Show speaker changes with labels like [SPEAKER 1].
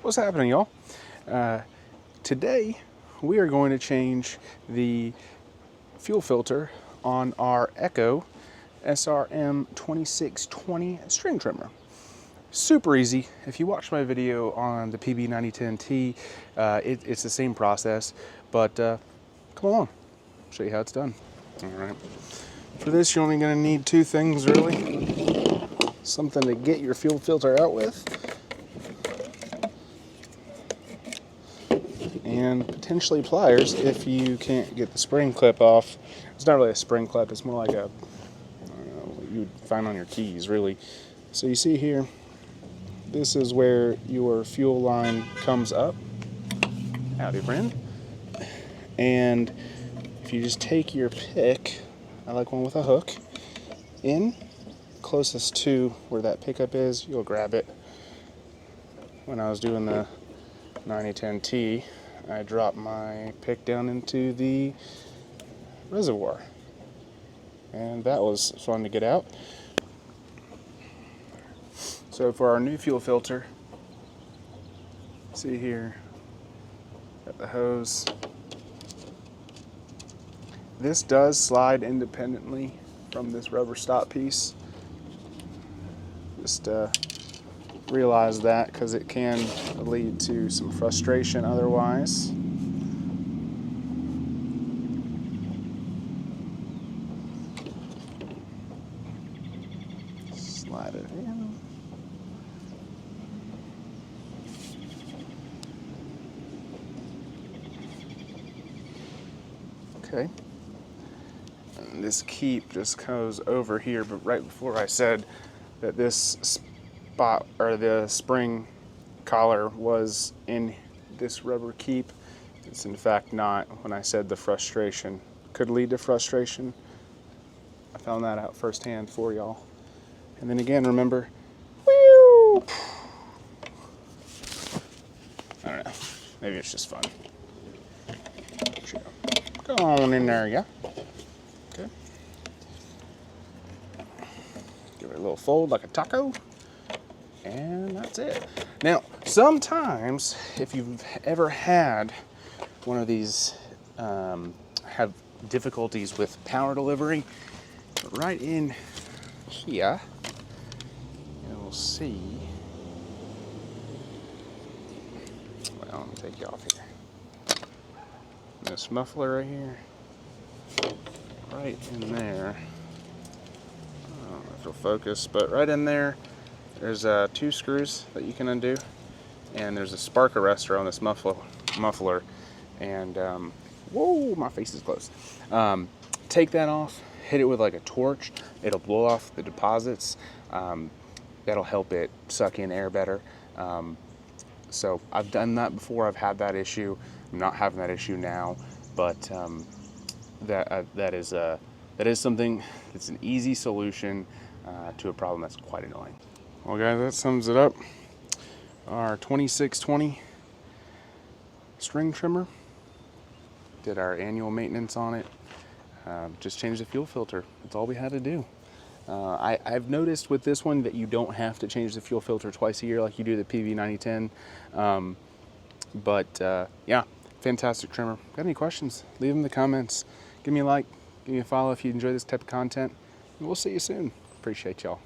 [SPEAKER 1] What's happening, y'all? Today we are going to change the fuel filter on our ECHO SRM-2620 string trimmer. Super easy. If you watch my video on the PB9010T, it's the same process, but come along, I'll show you how it's done. All right. For this, you're only going to need two things, really. Something to get your fuel filter out with, and potentially pliers if you can't get the spring clip off. It's not really a spring clip, it's more like a, I don't know, what you would find on your keys, really. So you see here, this is where your fuel line comes up. Howdy, friend. And if you just take your pick, I like one with a hook, in closest to where that pickup is, you'll grab it. When I was doing the 9010T, I dropped my pick down into the reservoir, and that was fun to get out. So for our new fuel filter, see here, got the hose. This does slide independently from this rubber stop piece. Just realize that, because it can lead to some frustration otherwise. Slide it in. Okay. And this keep just goes over here, but right before I said that this spot, or the spring collar, was in this rubber keep, it's in fact not. When I said the frustration could lead to frustration, I found that out firsthand for y'all. And then again, remember, whew, I don't know, maybe it's just fun. Go on in there, yeah. Okay. Give it a little fold like a taco, and that's it. Now, sometimes, if you've ever had one of these have difficulties with power delivery, right in here, you'll see, well, let me take you off here. This muffler right here, right in there, I don't know if it'll focus, but right in there, there's two screws that you can undo, and there's a spark arrestor on this muffler, and whoa, my face is closed. Take that off, hit it with like a torch, it'll blow off the deposits. That'll help it suck in air better. So I've done that before, I've had that issue. I'm not having that issue now, but that is something that's an easy solution to a problem that's quite annoying. Well, guys, that sums it up. Our 2620 string trimmer. Did our annual maintenance on it. Just changed the fuel filter. That's all we had to do. I've noticed with this one that you don't have to change the fuel filter twice a year like you do the PB9010. Yeah, fantastic trimmer. Got any questions? Leave them in the comments. Give me a like, give me a follow if you enjoy this type of content. And we'll see you soon. Appreciate y'all.